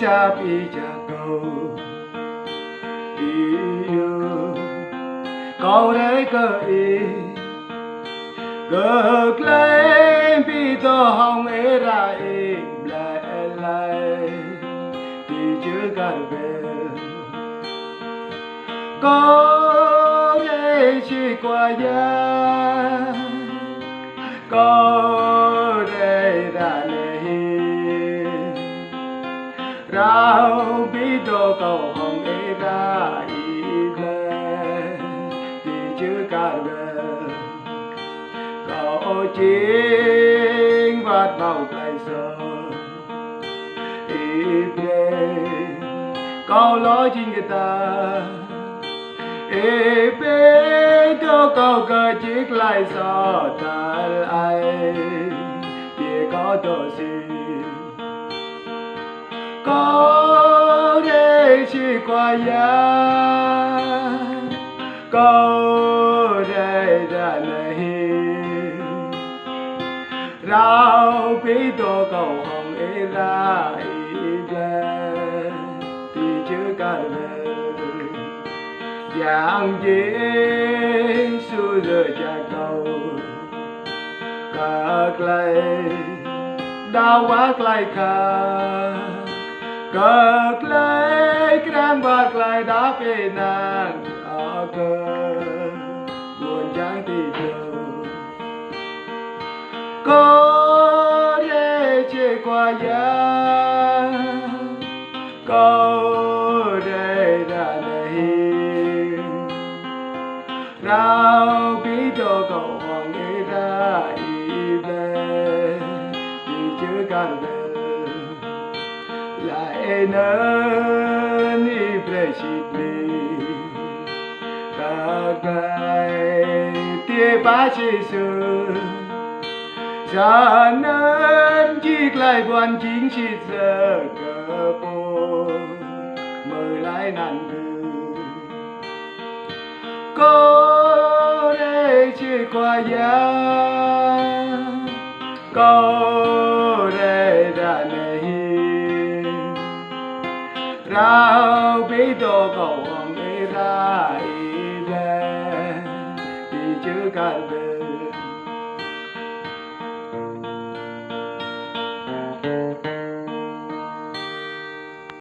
sáp y cha cầu yêu cầu đấy cơ y cực lên vì tôi hồng ấy ra im lại thì chưa cả về có thể chỉ qua giá có thể đã này rao biết đâu cầu hồng ấy ra im lên thì chưa cả về có chính vắt vào tay sờ im lên có lối chính người ta im bên đâu có cơ chiếc lại sao ta ai chỉ có tôi xin có thể chỉ qua giá có thể đã này rao biết tôi cầu hồng ấy ra im lên thì chưa cả về dạng Giêsu giờ cha cầu các lại đau quá lại các lại kram bạc lại đáp về nàng ở cơ buồn chẳng thì chờ có thể chỉ qua giá có thể đã này rao biết đâu cầu hoàng ấy ra im lên thì chưa cả về lại nên im lên xịt đi các cái tia bá chi sư cho nên chiếc lại buồn chính xịt giờ cờ bồ mời lại nàn có thể chỉ qua giá có thể đã này rao biết đâu cầu hồng ấy ra im lên thì chưa cả về